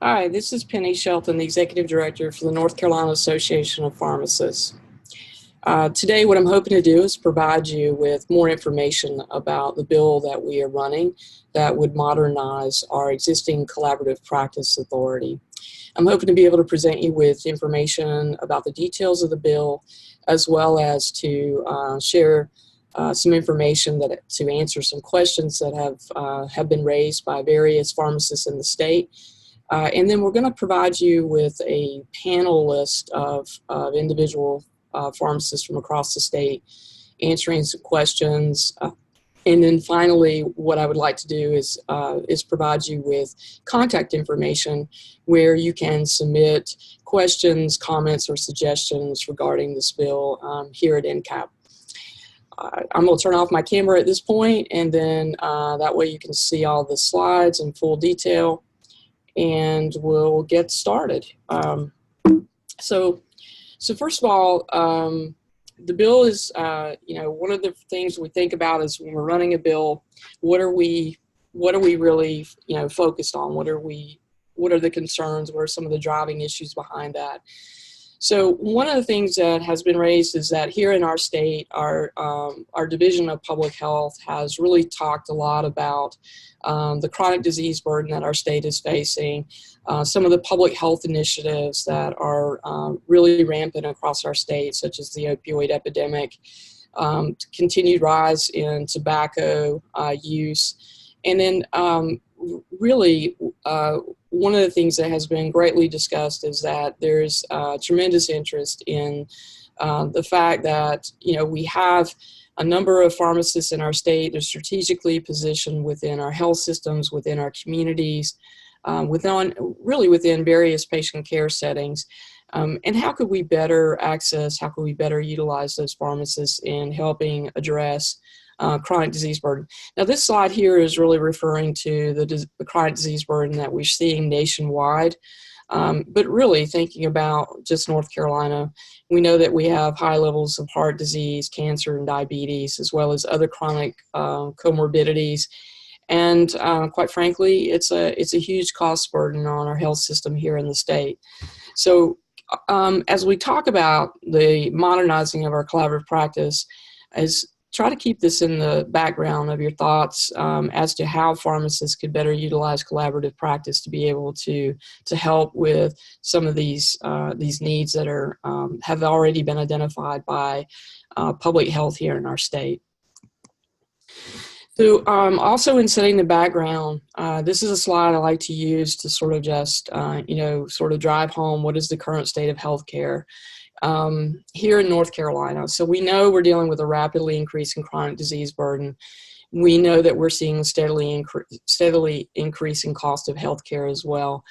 Hi, this is Penny Shelton, the Executive Director for the North Carolina Association of Pharmacists. Today, what I'm hoping to do is provide you with more information about the bill that we are running that would modernize our existing collaborative practice authority. I'm hoping to be able to present you with information about the details of the bill, as well as to share some information to answer some questions that have been raised by various pharmacists in the state. And then we're going to provide you with a panel list of individual pharmacists from across the state answering some questions. And then finally, what I would like to do is provide you with contact information where you can submit questions, comments, or suggestions regarding this bill here at NCAP. I'm going to turn off my camera at this point, and then that way you can see all the slides in full detail. And we'll get started. So first of all, the bill is, one of the things we think about is when we're running a bill, what are we really, focused on? What are the concerns? What are some of the driving issues behind that? So one of the things that has been raised is that here in our state, our Division of Public Health has really talked a lot about the chronic disease burden that our state is facing, some of the public health initiatives that are really rampant across our state, such as the opioid epidemic, continued rise in tobacco use, and then really one of the things that has been greatly discussed is that there's tremendous interest in the fact that we have a number of pharmacists in our state that are strategically positioned within our health systems, within our communities, within various patient care settings. And how could we better utilize those pharmacists in helping address chronic disease burden? Now, this slide here is really referring to the chronic disease burden that we're seeing nationwide. But really thinking about just North Carolina, we know that we have high levels of heart disease, cancer, and diabetes, as well as other chronic comorbidities. And quite frankly, it's a huge cost burden on our health system here in the state. So as we talk about the modernizing of our collaborative practice, try to keep this in the background of your thoughts as to how pharmacists could better utilize collaborative practice to be able to help with some of these needs that have already been identified by public health here in our state. So also in setting the background, this is a slide I like to use to sort of just, sort of drive home what is the current state of healthcare here in North Carolina. So we know we're dealing with a rapidly increasing chronic disease burden. We know that we're seeing steadily increasing cost of healthcare as well.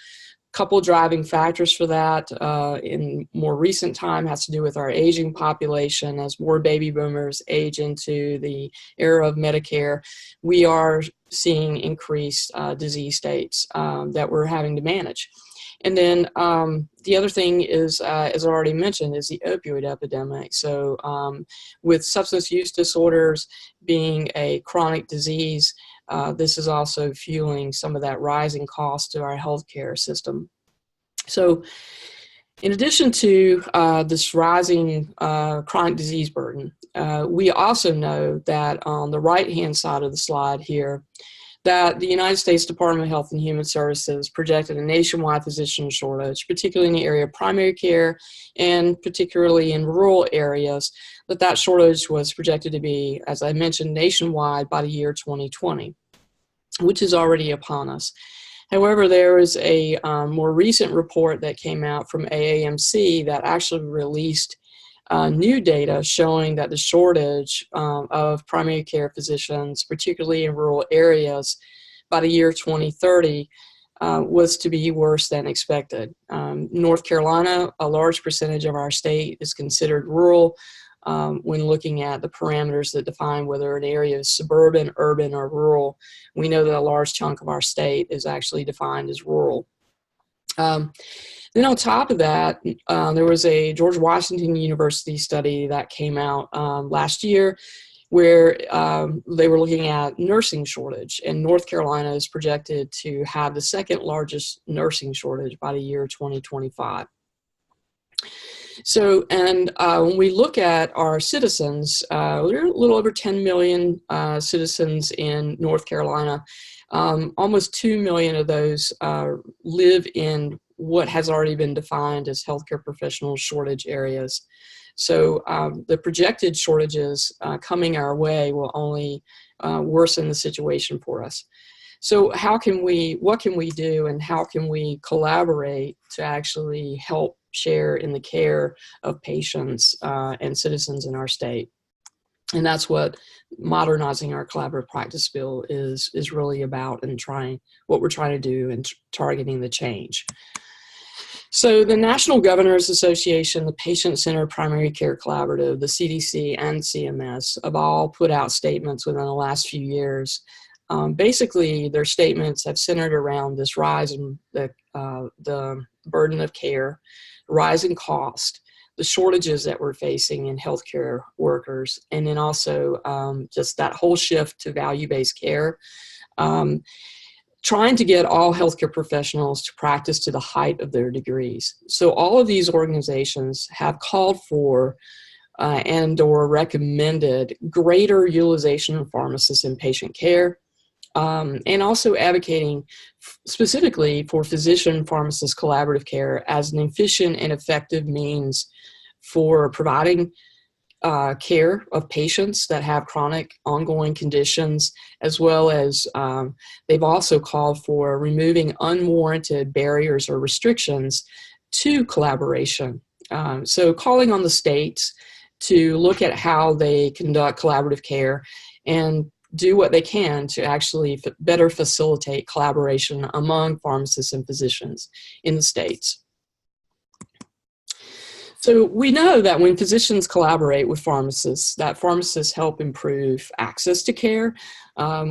A couple driving factors for that in more recent time has to do with our aging population. As more baby boomers age into the era of Medicare, we are seeing increased disease states that we're having to manage. And then the other thing is, as I already mentioned, is the opioid epidemic. So with substance use disorders being a chronic disease, this is also fueling some of that rising cost to our healthcare system. So in addition to this rising chronic disease burden, we also know that on the right-hand side of the slide here, that the United States Department of Health and Human Services projected a nationwide physician shortage, particularly in the area of primary care and particularly in rural areas, that shortage was projected to be, as I mentioned, nationwide by the year 2020, which is already upon us. However, there is a more recent report that came out from AAMC that actually released new data showing that the shortage of primary care physicians, particularly in rural areas, by the year 2030 was to be worse than expected. North Carolina, a large percentage of our state is considered rural when looking at the parameters that define whether an area is suburban, urban, or rural. We know that a large chunk of our state is actually defined as rural. Then on top of that, there was a George Washington University study that came out last year, where they were looking at nursing shortage, and North Carolina is projected to have the second largest nursing shortage by the year 2025. So, and when we look at our citizens, there are a little over 10 million citizens in North Carolina. Almost 2 million of those live in what has already been defined as healthcare professional shortage areas. So the projected shortages coming our way will only worsen the situation for us. So what can we do, and how can we collaborate to actually help share in the care of patients and citizens in our state? And that's what modernizing our collaborative practice bill is really about, and what we're trying to do and targeting the change. So the National Governors Association, the Patient-Centered Primary Care Collaborative, the CDC, and CMS have all put out statements within the last few years. Basically, their statements have centered around this rise in the burden of care, rise in cost, the shortages that we're facing in healthcare workers, and then also just that whole shift to value-based care. Trying to get all healthcare professionals to practice to the height of their degrees. So all of these organizations have called for and/or recommended greater utilization of pharmacists in patient care, and also advocating specifically for physician-pharmacist collaborative care as an efficient and effective means for providing care of patients that have chronic ongoing conditions, as well as they've also called for removing unwarranted barriers or restrictions to collaboration. So calling on the states to look at how they conduct collaborative care and do what they can to actually better facilitate collaboration among pharmacists and physicians in the states. So we know that when physicians collaborate with pharmacists, that pharmacists help improve access to care.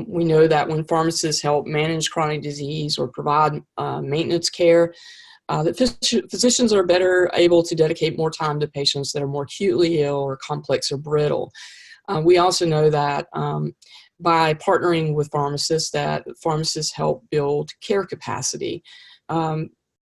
We know that when pharmacists help manage chronic disease or provide maintenance care, that physicians are better able to dedicate more time to patients that are more acutely ill or complex or brittle. We also know that by partnering with pharmacists, that pharmacists help build care capacity.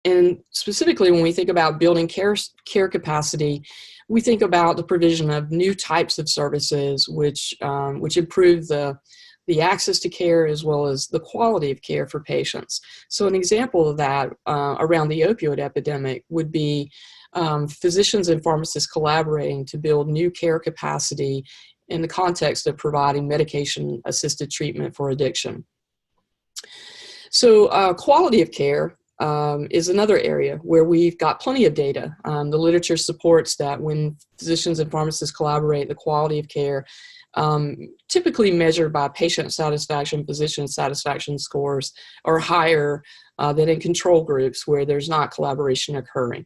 And specifically, when we think about building care capacity, we think about the provision of new types of services which improve the access to care as well as the quality of care for patients. So an example of that around the opioid epidemic would be physicians and pharmacists collaborating to build new care capacity in the context of providing medication-assisted treatment for addiction. So quality of care is another area where we've got plenty of data. The literature supports that when physicians and pharmacists collaborate, the quality of care, typically measured by patient satisfaction, physician satisfaction scores, are higher than in control groups where there's not collaboration occurring.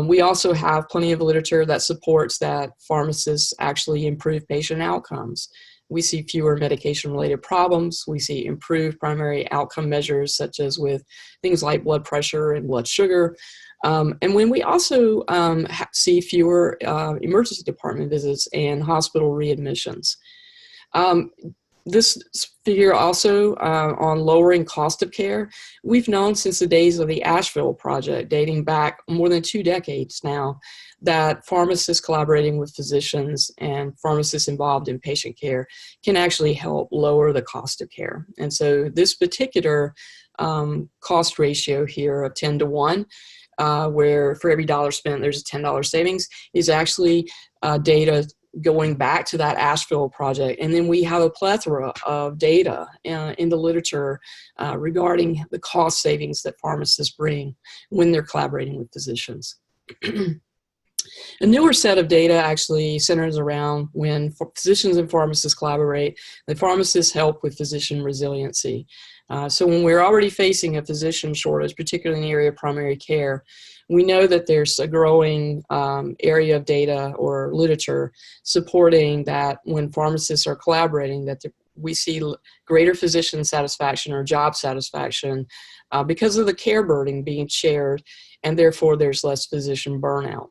We also have plenty of literature that supports that pharmacists actually improve patient outcomes. We see fewer medication-related problems. We see improved primary outcome measures, such as with things like blood pressure and blood sugar. And when we also see fewer emergency department visits and hospital readmissions. This figure also on lowering cost of care, we've known since the days of the Asheville Project, dating back more than 2 decades now, that pharmacists collaborating with physicians and pharmacists involved in patient care can actually help lower the cost of care. And so this particular cost ratio here of 10 to 1, where for every dollar spent there's a $10 savings, is actually data going back to that Asheville Project. And then we have a plethora of data in the literature regarding the cost savings that pharmacists bring when they're collaborating with physicians. A newer set of data actually centers around when physicians and pharmacists collaborate, the pharmacists help with physician resiliency. So when we're already facing a physician shortage, particularly in the area of primary care, we know that there's a growing area of data or literature supporting that when pharmacists are collaborating, that we see greater physician satisfaction or job satisfaction because of the care burden being shared, and therefore there's less physician burnout.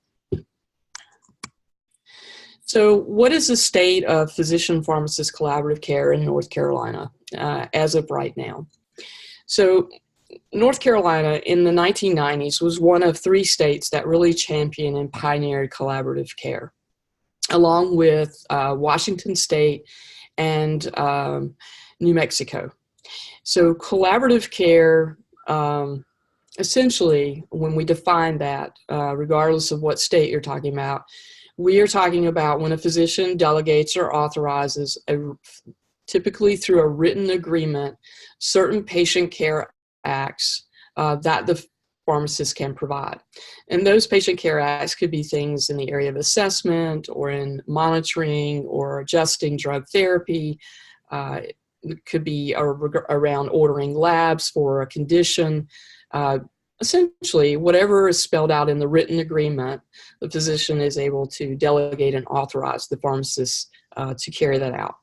So what is the state of physician-pharmacist collaborative care in North Carolina as of right now? So North Carolina in the 1990s was one of 3 states that really championed and pioneered collaborative care, along with Washington State and New Mexico. So collaborative care, essentially, when we define that, regardless of what state you're talking about, we are talking about when a physician delegates or authorizes, typically through a written agreement, certain patient care acts that the pharmacist can provide. And those patient care acts could be things in the area of assessment or in monitoring or adjusting drug therapy. It could be around ordering labs for a condition. Essentially, whatever is spelled out in the written agreement, the physician is able to delegate and authorize the pharmacist to carry that out.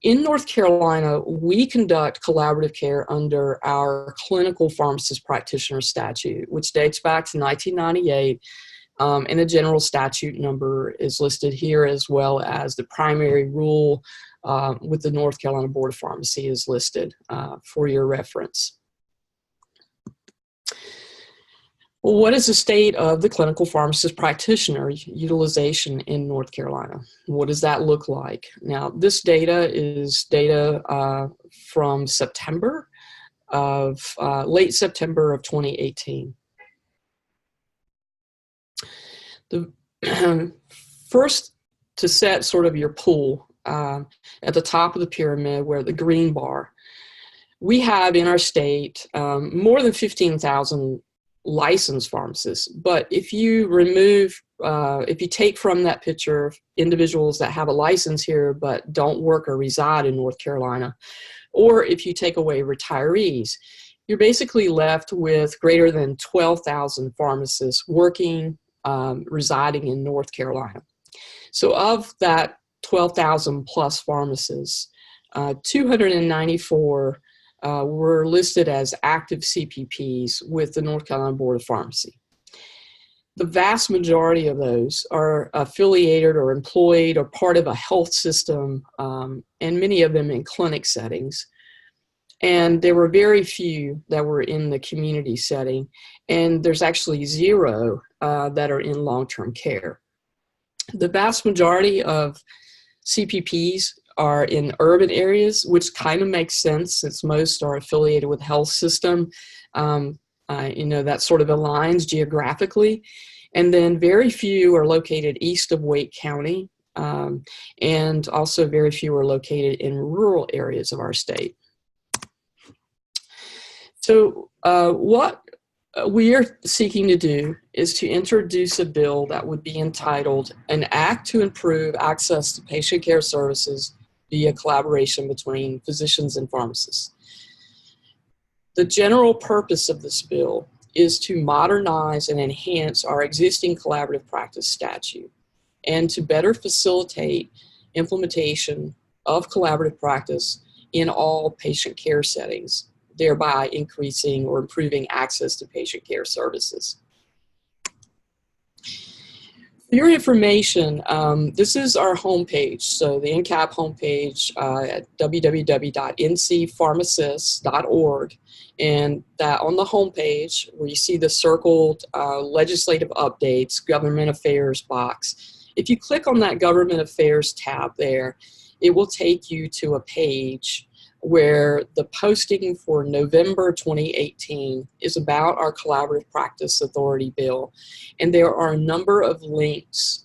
In North Carolina, we conduct collaborative care under our clinical pharmacist practitioner statute, which dates back to 1998, and the general statute number is listed here, as well as the primary rule with the North Carolina Board of Pharmacy is listed for your reference. Well, what is the state of the clinical pharmacist practitioner utilization in North Carolina? What does that look like? Now, this data is data from September of, late September of 2018. The first, to set sort of your pool, at the top of the pyramid where the green bar, we have in our state more than 15,000 licensed pharmacists. But if you remove, if you take from that picture individuals that have a license here but don't work or reside in North Carolina, or if you take away retirees, you're basically left with greater than 12,000 pharmacists working, residing in North Carolina. So of that 12,000 plus pharmacists, 294 were listed as active CPPs with the North Carolina Board of Pharmacy. The vast majority of those are affiliated or employed or part of a health system, and many of them in clinic settings. And there were very few that were in the community setting, and there's actually 0 that are in long-term care. The vast majority of CPPs are in urban areas, which kind of makes sense since most are affiliated with health system. That sort of aligns geographically. And then very few are located east of Wake County, and also very few are located in rural areas of our state. So what we are seeking to do is to introduce a bill that would be entitled An Act to Improve Access to Patient Care Services via Collaboration Between Physicians and Pharmacists. The general purpose of this bill is to modernize and enhance our existing collaborative practice statute and to better facilitate implementation of collaborative practice in all patient care settings, thereby increasing or improving access to patient care services. For your information, this is our homepage. So the NCAP homepage at www.ncpharmacists.org, and that on the homepage where you see the circled legislative updates, government affairs box, if you click on that government affairs tab there, it will take you to a page where the posting for November 2018 is about our Collaborative Practice Authority bill. And there are a number of links.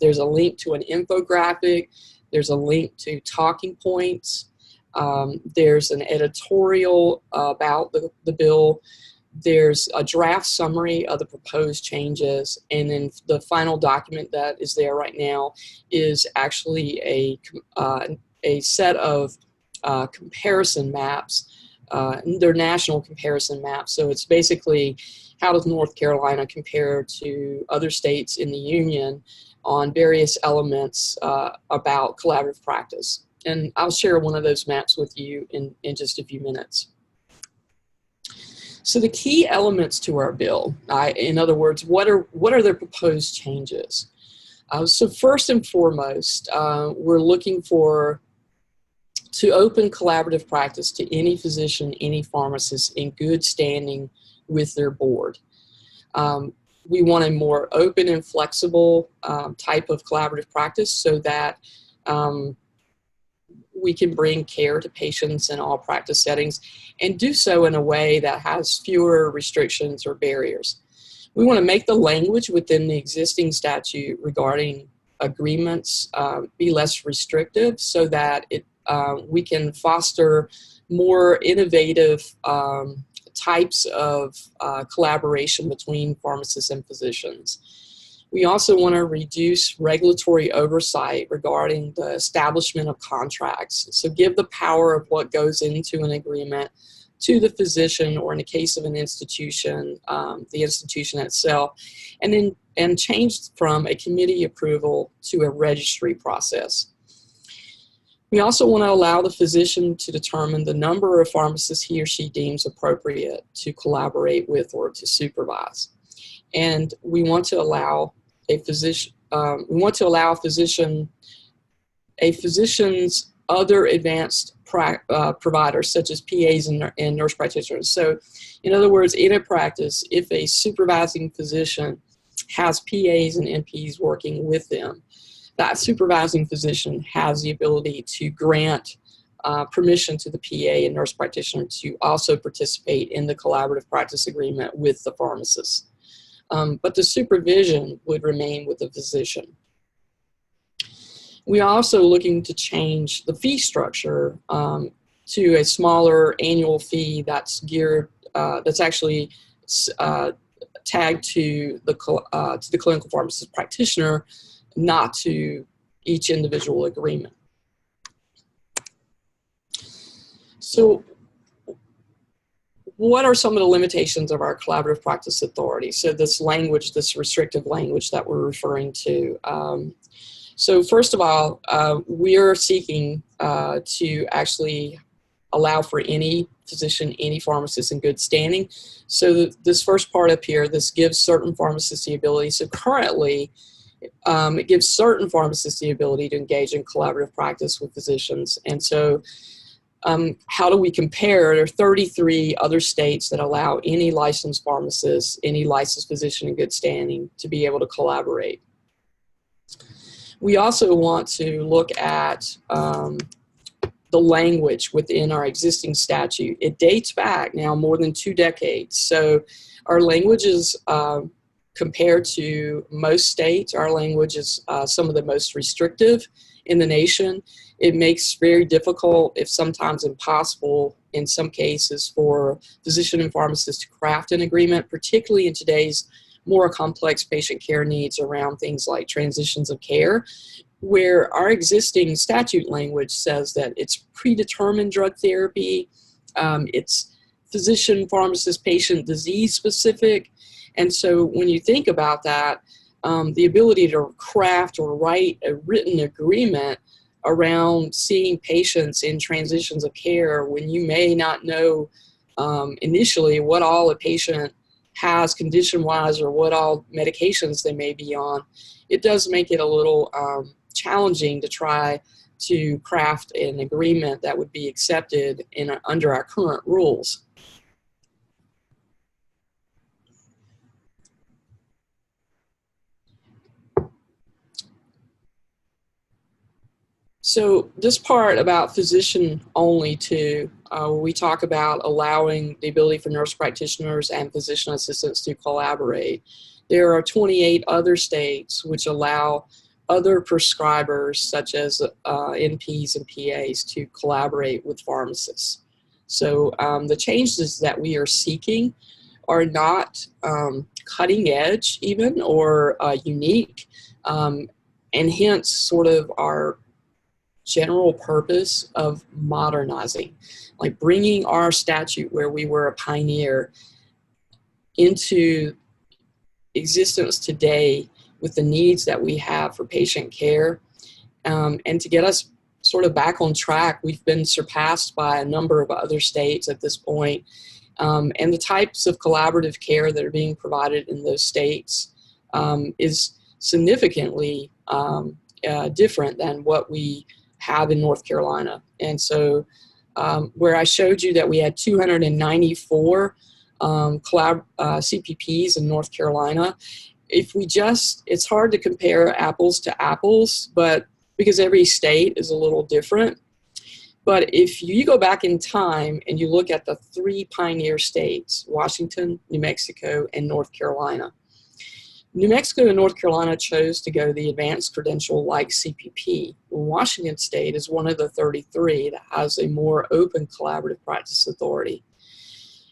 There's a link to an infographic. There's a link to talking points. There's an editorial about the bill. There's a draft summary of the proposed changes. And then the final document that is there right now is actually a set of comparison maps. They're national comparison maps. So it's basically how does North Carolina compare to other states in the union on various elements about collaborative practice. And I'll share one of those maps with you in just a few minutes. So the key elements to our bill, in other words, what are the proposed changes? So first and foremost, we're looking to open collaborative practice to any physician, any pharmacist in good standing with their board. We want a more open and flexible type of collaborative practice so that we can bring care to patients in all practice settings and do so in a way that has fewer restrictions or barriers. We want to make the language within the existing statute regarding agreements be less restrictive so that we can foster more innovative types of collaboration between pharmacists and physicians. We also want to reduce regulatory oversight regarding the establishment of contracts. So give the power of what goes into an agreement to the physician, or in the case of an institution, the institution itself, and change from a committee approval to a registry process. We also want to allow the physician to determine the number of pharmacists he or she deems appropriate to collaborate with or to supervise. And we want to allow a physician's other advanced providers, such as PAs and nurse practitioners. So, in other words, in a practice, if a supervising physician has PAs and NPs working with them, that supervising physician has the ability to grant permission to the PA and nurse practitioner to also participate in the collaborative practice agreement with the pharmacist. But the supervision would remain with the physician. We are also looking to change the fee structure to a smaller annual fee that's geared, that's actually tagged to the clinical pharmacist practitioner, not to each individual agreement. So, what are some of the limitations of our collaborative practice authority? So this language, this restrictive language that we're referring to. So first of all, we're seeking to actually allow for any physician, any pharmacist in good standing. So this first part up here, this gives certain pharmacists the ability. So currently, it gives certain pharmacists the ability to engage in collaborative practice with physicians. And so how do we compare? There are 33 other states that allow any licensed pharmacist, any licensed physician in good standing to be able to collaborate. We also want to look at the language within our existing statute. It dates back now more than 2 decades. So our language is, compared to most states, our language is some of the most restrictive in the nation. It makes very difficult, if sometimes impossible, in some cases, for physician and pharmacists to craft an agreement, particularly in today's more complex patient care needs around things like transitions of care, where our existing statute language says that it's predetermined drug therapy, it's physician, pharmacist, patient, disease specific. And so when you think about that, the ability to craft or write a written agreement around seeing patients in transitions of care when you may not know initially what all a patient has condition-wise or what all medications they may be on, it does make it a little challenging to try to craft an agreement that would be accepted under our current rules. So this part about physician only too, we talk about allowing the ability for nurse practitioners and physician assistants to collaborate. There are 28 other states which allow other prescribers such as NPs and PAs to collaborate with pharmacists. So the changes that we are seeking are not cutting edge even or unique, and hence sort of our general purpose of modernizing, like bringing our statute where we were a pioneer into existence today with the needs that we have for patient care, and to get us sort of back on track. We've been surpassed by a number of other states at this point, and the types of collaborative care that are being provided in those states is significantly different than what we have in North Carolina. And so where I showed you that we had 294 CPPs in North Carolina, if we just, it's hard to compare apples to apples, but because every state is a little different. But if you go back in time and you look at the 3 pioneer states, Washington, New Mexico, and North Carolina, New Mexico and North Carolina chose to go the advanced credential like CPP. Washington State is one of the 33 that has a more open collaborative practice authority.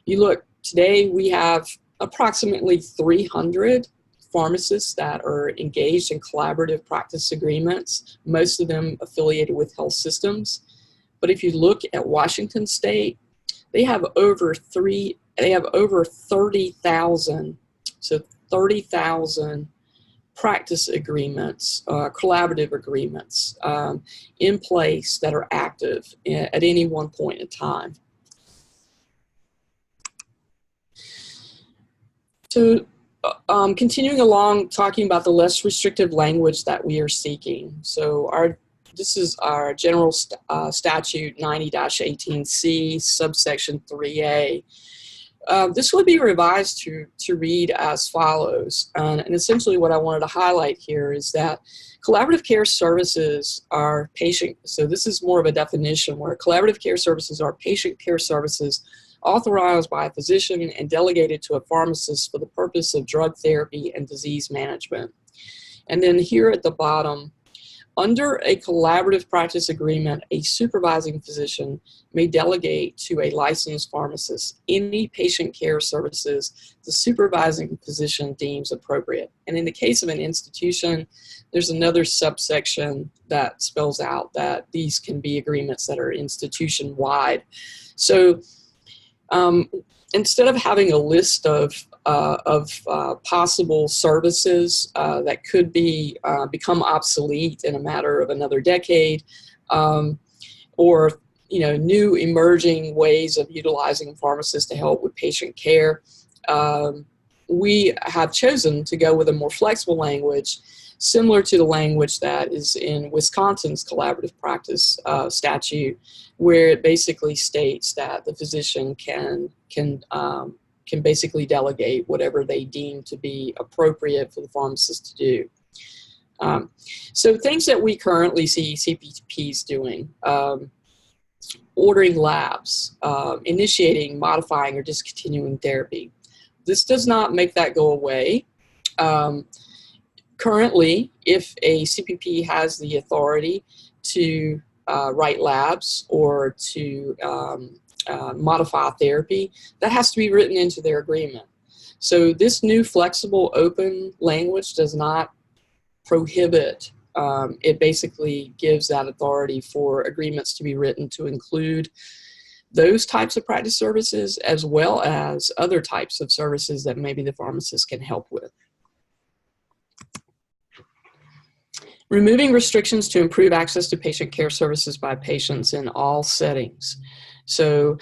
You look, today we have approximately 300 pharmacists that are engaged in collaborative practice agreements, most of them affiliated with health systems. But if you look at Washington State, they have over 30,000, so 30,000 practice agreements, collaborative agreements in place that are active at any one point in time. So continuing along, talking about the less restrictive language that we are seeking. So this is our general statute 90-18C, subsection 3A. This would be revised to read as follows. And essentially what I wanted to highlight here is that collaborative care services are patient, so this is more of a definition where collaborative care services are patient care services authorized by a physician and delegated to a pharmacist for the purpose of drug therapy and disease management. And then here at the bottom, under a collaborative practice agreement, a supervising physician may delegate to a licensed pharmacist any patient care services the supervising physician deems appropriate. And in the case of an institution, there's another subsection that spells out that these can be agreements that are institution-wide. So instead of having a list of possible services that could be become obsolete in a matter of another decade, or new emerging ways of utilizing pharmacists to help with patient care, we have chosen to go with a more flexible language, similar to the language that is in Wisconsin's collaborative practice statute, where it basically states that the physician can basically delegate whatever they deem to be appropriate for the pharmacist to do. So things that we currently see CPPs doing: ordering labs, initiating, modifying, or discontinuing therapy. This does not make that go away. Currently, if a CPP has the authority to write labs or to modify therapy, that has to be written into their agreement. So this new flexible open language does not prohibit, it basically gives that authority for agreements to be written to include those types of practice services as well as other types of services that maybe the pharmacist can help with. Removing restrictions to improve access to patient care services by patients in all settings. So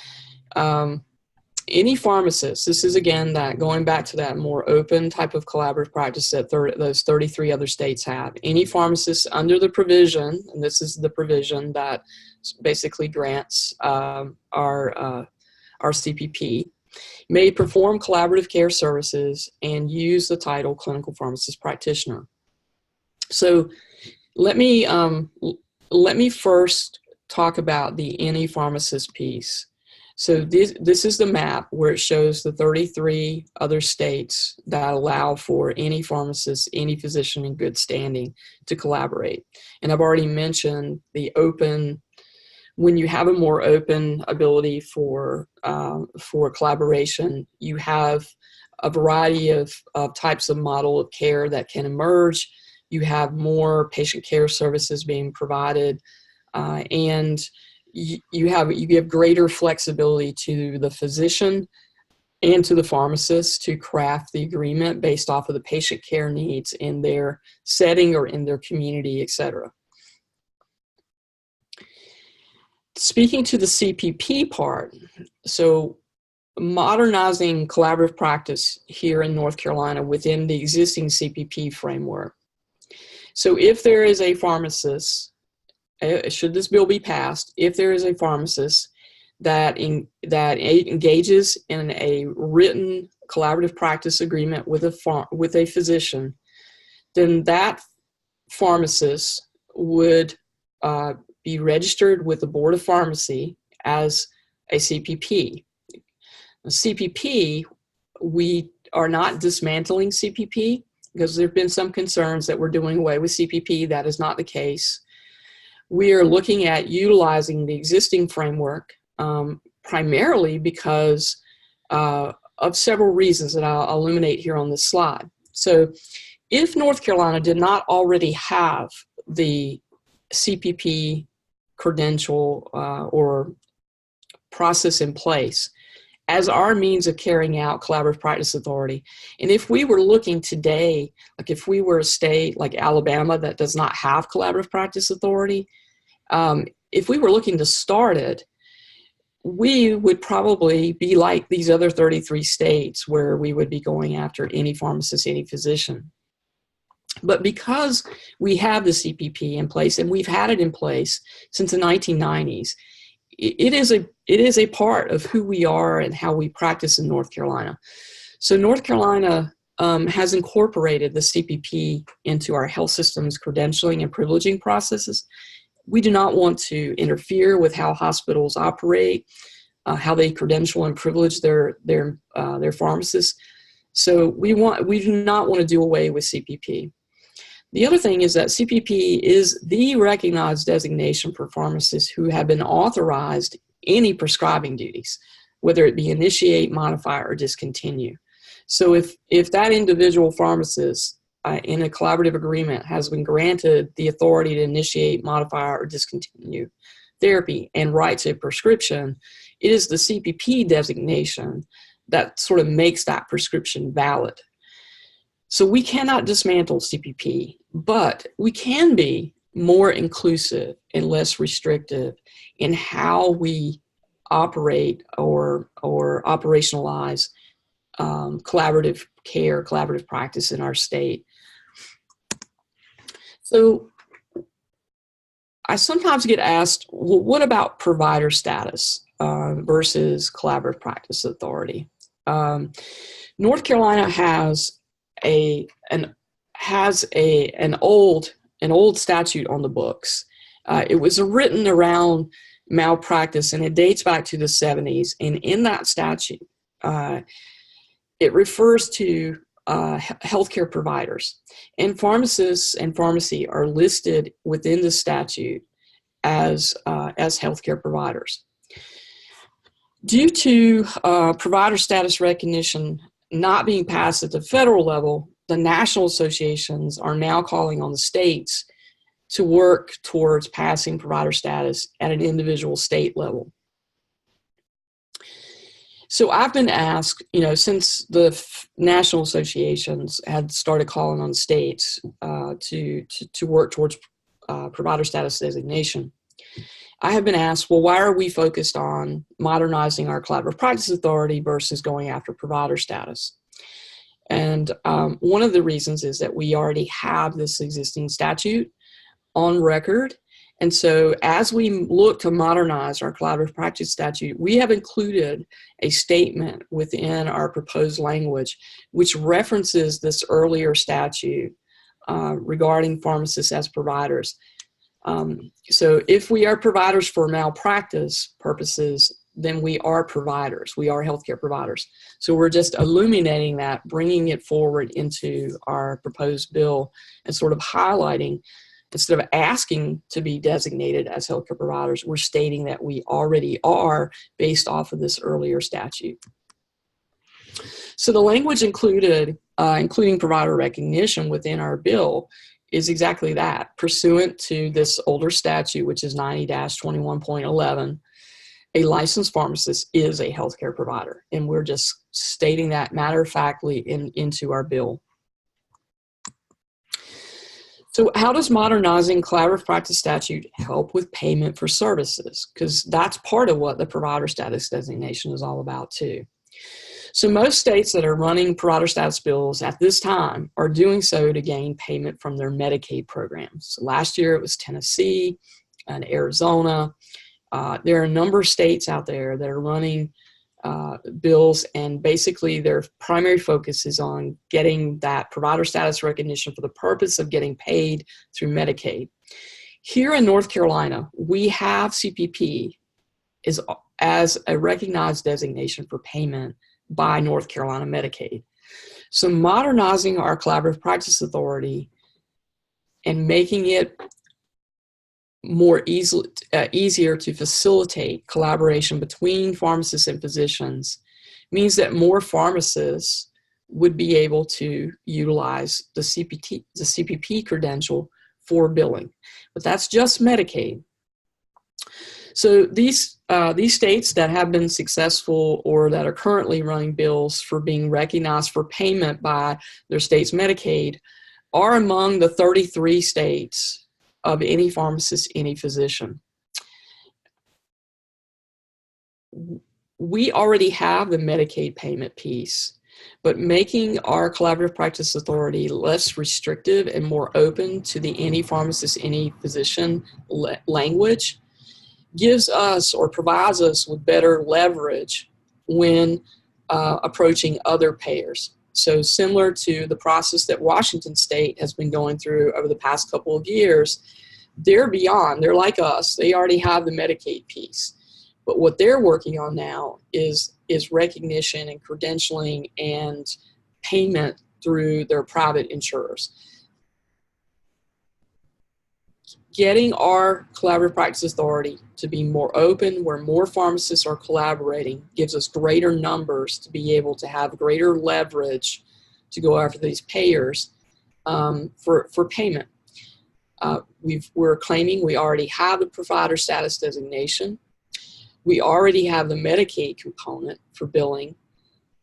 any pharmacist, this is again that going back to that more open type of collaborative practice that those 33 other states have. Any pharmacist under the provision, and this is the provision that basically grants our CPP, may perform collaborative care services and use the title clinical pharmacist practitioner. So let me first talk about the any pharmacist piece. So this is the map where it shows the 33 other states that allow for any pharmacist, any physician in good standing to collaborate. And I've already mentioned the open, when you have a more open ability for collaboration, you have a variety of types of model of care that can emerge. You have more patient care services being provided, and you give greater flexibility to the physician and to the pharmacist to craft the agreement based off of the patient care needs in their setting or in their community, etc. Speaking to the CPP part, so modernizing collaborative practice here in North Carolina within the existing CPP framework. So if there is a pharmacist, should this bill be passed, if there is a pharmacist that engages in a written collaborative practice agreement with a physician, then that pharmacist would be registered with the Board of Pharmacy as a CPP. A CPP, we are not dismantling CPP because there have been some concerns that we're doing away with CPP. That is not the case. We are looking at utilizing the existing framework primarily because of several reasons that I'll illuminate here on this slide. So if North Carolina did not already have the CPP credential or process in place as our means of carrying out collaborative practice authority, and if we were looking today, like if we were a state like Alabama that does not have collaborative practice authority, if we were looking to start it, we would probably be like these other 33 states where we would be going after any pharmacist, any physician. But because we have the CPP in place, and we've had it in place since the 1990s, it is a part of who we are and how we practice in North Carolina. So North Carolina has incorporated the CPP into our health system's credentialing and privileging processes. We do not want to interfere with how hospitals operate, how they credential and privilege their pharmacists. So we do not want to do away with CPP. The other thing is that CPP is the recognized designation for pharmacists who have been authorized any prescribing duties, whether it be initiate, modify, or discontinue. So if that individual pharmacist in a collaborative agreement has been granted the authority to initiate, modify, or discontinue therapy and writes a prescription, it is the CPP designation that sort of makes that prescription valid. So we cannot dismantle CPP, but we can be more inclusive and less restrictive in how we operate or operationalize collaborative care, collaborative practice in our state. So I sometimes get asked, well, what about provider status versus collaborative practice authority? North Carolina has an old statute on the books. It was written around malpractice, and it dates back to the 70s. And in that statute, it refers to healthcare providers, and pharmacists and pharmacy are listed within the statute as healthcare providers. Due to provider status recognition not being passed at the federal level, the national associations are now calling on the states to work towards passing provider status at an individual state level. So I've been asked, since the national associations had started calling on states to work towards provider status designation, I have been asked, well, why are we focused on modernizing our collaborative practice authority versus going after provider status? And one of the reasons is that we already have this existing statute on record. And so as we look to modernize our collaborative practice statute, we have included a statement within our proposed language which references this earlier statute regarding pharmacists as providers. So if we are providers for malpractice purposes, then we are providers. We are healthcare providers. So we're just illuminating that, bringing it forward into our proposed bill and sort of highlighting, instead of asking to be designated as healthcare providers, we're stating that we already are based off of this earlier statute. So the language included, including provider recognition within our bill, is exactly that. Pursuant to this older statute, which is 90-21.11, a licensed pharmacist is a healthcare provider. And we're just stating that matter-of-factly into our bill. So how does modernizing collaborative practice statute help with payment for services? Because that's part of what the provider status designation is all about too. So most states that are running provider status bills at this time are doing so to gain payment from their Medicaid programs. So last year it was Tennessee and Arizona. There are a number of states out there that are running bills, and basically their primary focus is on getting that provider status recognition for the purpose of getting paid through Medicaid. Here in North Carolina, we have CPP as a recognized designation for payment by North Carolina Medicaid. So modernizing our collaborative practice authority and making it more easier to facilitate collaboration between pharmacists and physicians means that more pharmacists would be able to utilize the CPP credential for billing. But that's just Medicaid. So these states that have been successful or that are currently running bills for being recognized for payment by their state's Medicaid are among the 33 states of any pharmacist, any physician. We already have the Medicaid payment piece, but making our collaborative practice authority less restrictive and more open to the any pharmacist, any physician language gives us or provides us with better leverage when approaching other payers. So similar to the process that Washington State has been going through over the past couple of years, they're beyond. They're like us. They already have the Medicaid piece. But what they're working on now is recognition and credentialing and payment through their private insurers. Getting our collaborative practice authority to be more open, where more pharmacists are collaborating, gives us greater numbers to be able to have greater leverage to go after these payers for payment. We're claiming we already have the provider status designation. We already have the Medicaid component for billing.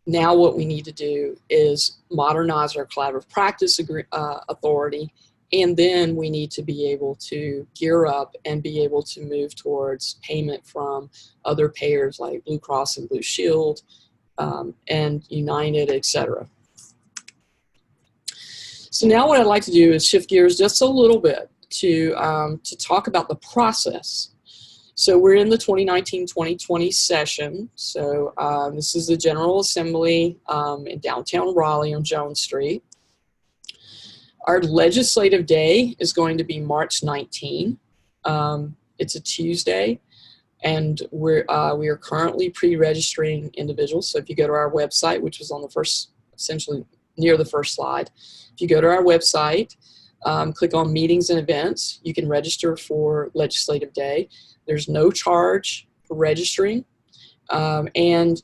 Now what we need to do is modernize our collaborative practice authority, and then we need to be able to gear up and be able to move towards payment from other payers like Blue Cross and Blue Shield and United, etc. So now what I'd like to do is shift gears just a little bit to talk about the process. So we're in the 2019-2020 session. So this is the General Assembly in downtown Raleigh on Jones Street. Our legislative day is going to be March 19. It's a Tuesday, and we are currently pre-registering individuals. So if you go to our website, which was on the first, essentially near the first slide, if you go to our website, click on meetings and events, you can register for legislative day. There's no charge for registering, and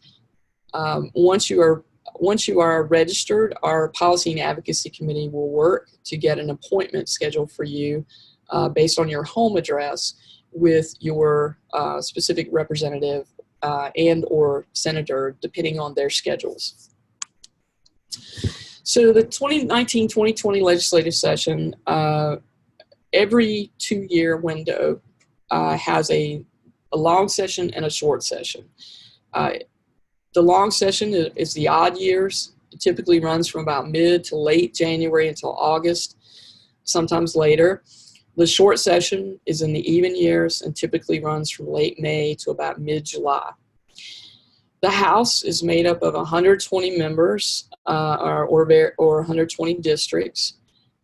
once you are registered, our Policy and Advocacy Committee will work to get an appointment scheduled for you based on your home address with your specific representative and or senator, depending on their schedules. So the 2019-2020 legislative session, every 2-year window has a long session and a short session. The long session is the odd years. It typically runs from about mid to late January until August, sometimes later. The short session is in the even years and typically runs from late May to about mid-July. The House is made up of 120 members or 120 districts.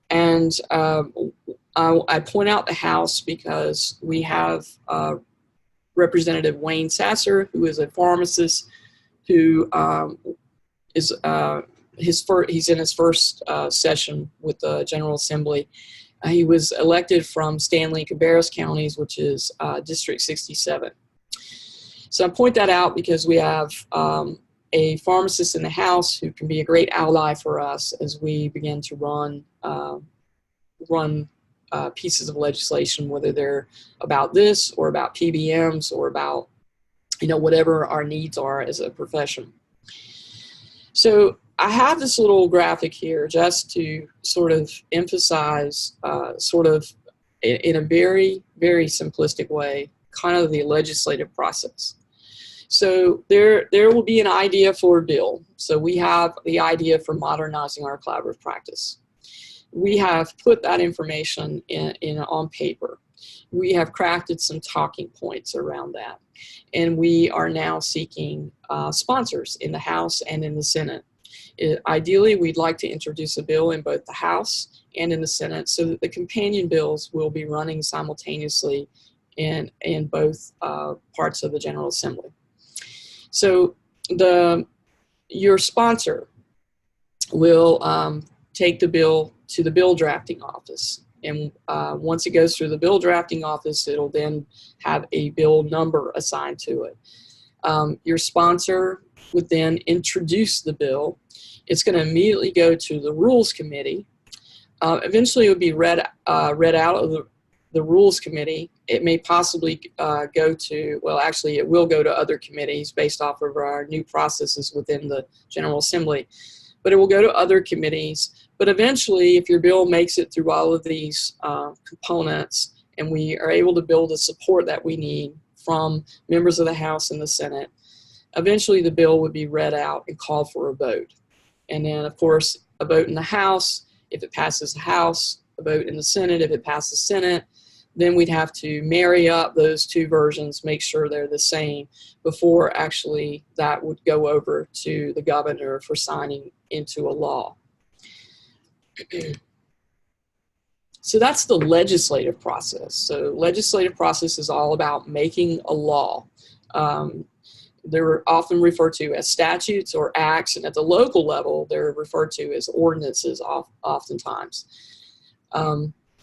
And I point out the House because we have Representative Wayne Sasser, who is a pharmacist, who he's in his first session with the General Assembly. He was elected from Stanley and Cabarrus counties, which is District 67. So I point that out because we have a pharmacist in the House who can be a great ally for us as we begin to run pieces of legislation, whether they're about this or about PBMs or about whatever our needs are as a profession. So I have this little graphic here just to sort of emphasize in a very, very simplistic way, kind of the legislative process. So there will be an idea for a bill. So we have the idea for modernizing our collaborative practice. We have put that information on paper. We have crafted some talking points around that. And we are now seeking sponsors in the House and in the Senate. Ideally, we'd like to introduce a bill in both the House and in the Senate so that the companion bills will be running simultaneously in both parts of the General Assembly. So your sponsor will take the bill to the bill drafting office. And once it goes through the bill drafting office, it'll then have a bill number assigned to it. Your sponsor would then introduce the bill. It's going to immediately go to the Rules Committee. Eventually, it would be read out of the Rules Committee. It may possibly go to, well, actually, it will go to other committees based off of our new processes within the General Assembly. But it will go to other committees. But eventually, if your bill makes it through all of these components and we are able to build the support that we need from members of the House and the Senate, eventually the bill would be read out and called for a vote. And then, of course, a vote in the House. If it passes the House, a vote in the Senate. If it passes Senate, then we'd have to marry up those two versions, make sure they're the same before actually that would go over to the governor for signing into a law. So that's the legislative process. So legislative process is all about making a law. They're often referred to as statutes or acts, and at the local level, they're referred to as ordinances oftentimes.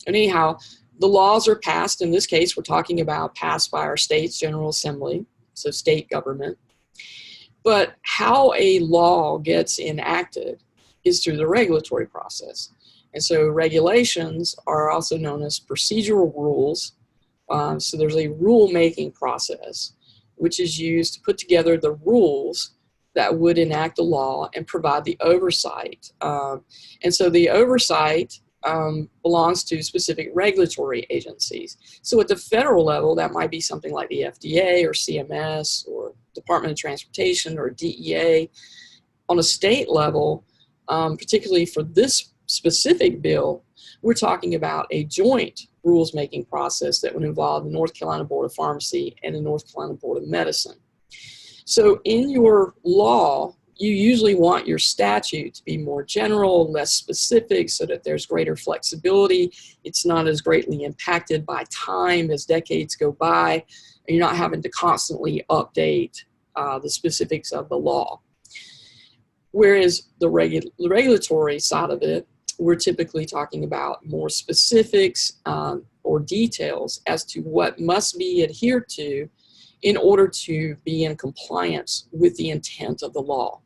Anyhow, the laws are passed. In this case, we're talking about passed by our state's General Assembly, so state government. But how a law gets enacted is through the regulatory process. And so regulations are also known as procedural rules. So there's a rule-making process, which is used to put together the rules that would enact a law and provide the oversight. And so the oversight belongs to specific regulatory agencies. So at the federal level, that might be something like the FDA or CMS or Department of Transportation or DEA. On a state level, particularly for this specific bill, we're talking about a joint rules-making process that would involve the North Carolina Board of Pharmacy and the North Carolina Board of Medicine. So in your law, you usually want your statute to be more general, less specific, so that there's greater flexibility. It's not as greatly impacted by time as decades go by, and you're not having to constantly update the specifics of the law. Whereas the regulatory side of it, we're typically talking about more specifics or details as to what must be adhered to in order to be in compliance with the intent of the law.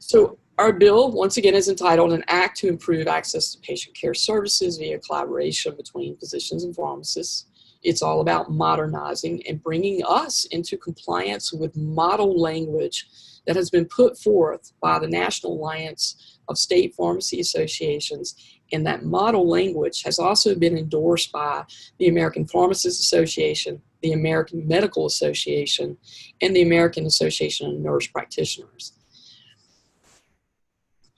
So our bill, once again, is entitled An Act to Improve Access to Patient Care Services via Collaboration Between Physicians and Pharmacists. It's all about modernizing and bringing us into compliance with model language that has been put forth by the National Alliance of State Pharmacy Associations, and that model language has also been endorsed by the American Pharmacists Association, the American Medical Association, and the American Association of Nurse Practitioners.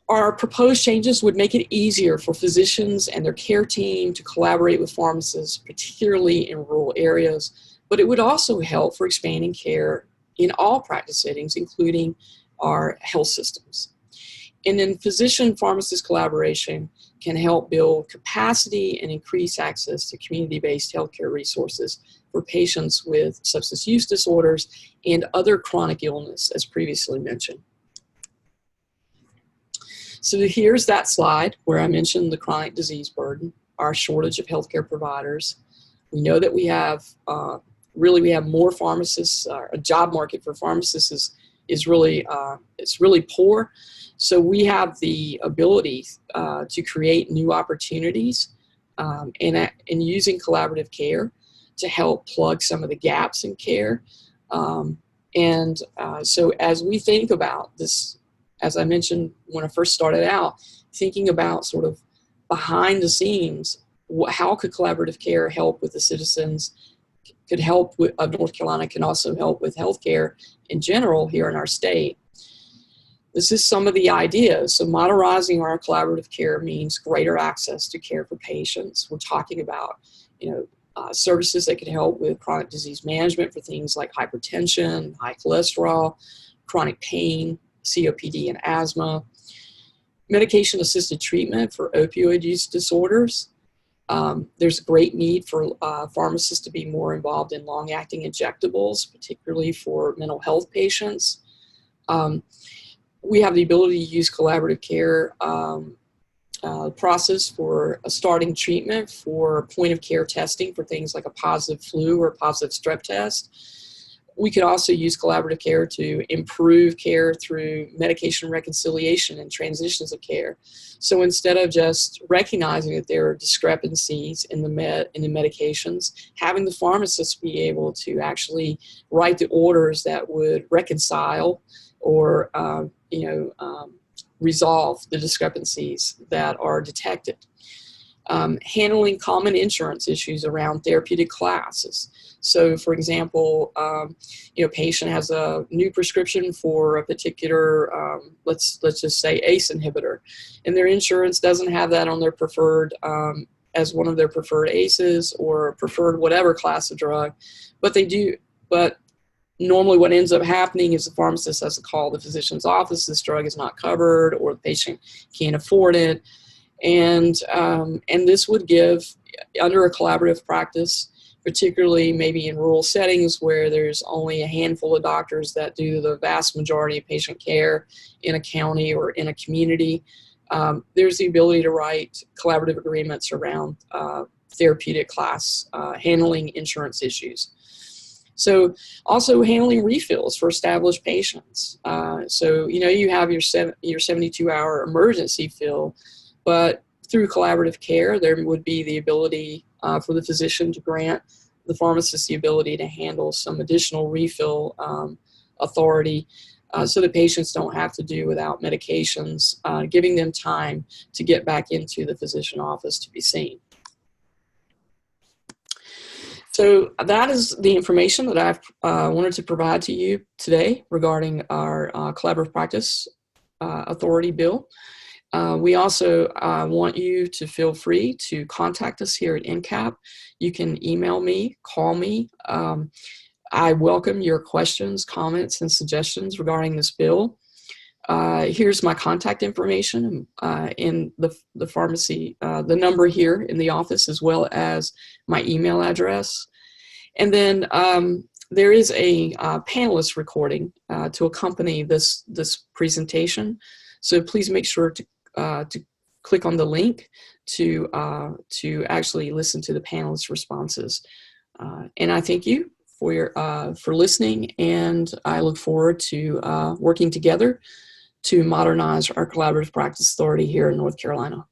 Our proposed changes would make it easier for physicians and their care team to collaborate with pharmacists, particularly in rural areas, but it would also help for expanding care in all practice settings, including our health systems. And then physician-pharmacist collaboration can help build capacity and increase access to community-based healthcare resources for patients with substance use disorders and other chronic illness, as previously mentioned. So here's that slide where I mentioned the chronic disease burden, our shortage of healthcare providers. We know that we have we have more pharmacists. A job market for pharmacists is really it's really poor. So we have the ability to create new opportunities and using collaborative care to help plug some of the gaps in care. So as we think about this, as I mentioned when I first started out, thinking about sort of behind the scenes, how could collaborative care help with the citizens' could help with, of North Carolina can also help with healthcare in general here in our state. This is some of the ideas. So modernizing our collaborative care means greater access to care for patients. We're talking about, services that could help with chronic disease management for things like hypertension, high cholesterol, chronic pain, COPD and asthma, medication-assisted treatment for opioid use disorders. There's a great need for pharmacists to be more involved in long-acting injectables, particularly for mental health patients. We have the ability to use collaborative care process for a starting treatment for point-of-care testing for things like a positive flu or a positive strep test. We could also use collaborative care to improve care through medication reconciliation and transitions of care. So instead of just recognizing that there are discrepancies in the medications, having the pharmacist be able to actually write the orders that would reconcile or resolve the discrepancies that are detected. Handling common insurance issues around therapeutic classes. So, for example, a patient has a new prescription for a particular, let's just say ACE inhibitor, and their insurance doesn't have that on their preferred, as one of their preferred ACEs or preferred whatever class of drug, but they do. But normally what ends up happening is the pharmacist has to call the physician's office, this drug is not covered, or the patient can't afford it. And this would give, under a collaborative practice, particularly maybe in rural settings where there's only a handful of doctors that do the vast majority of patient care in a county or in a community, there's the ability to write collaborative agreements around therapeutic class, handling insurance issues. So also handling refills for established patients. So, you have your 72-hour emergency fill, but through collaborative care, there would be the ability for the physician to grant the pharmacist the ability to handle some additional refill authority so that patients don't have to do without medications, giving them time to get back into the physician office to be seen. So that is the information that I've wanted to provide to you today regarding our collaborative practice authority bill. We also want you to feel free to contact us here at NCAP. You can email me, call me. I welcome your questions, comments, and suggestions regarding this bill. Here's my contact information in the pharmacy, the number here in the office, as well as my email address. And then there is a panelist recording to accompany this presentation. So please make sure to click on the link to actually listen to the panelists' responses. And I thank you for listening, and I look forward to working together to modernize our collaborative practice authority here in North Carolina.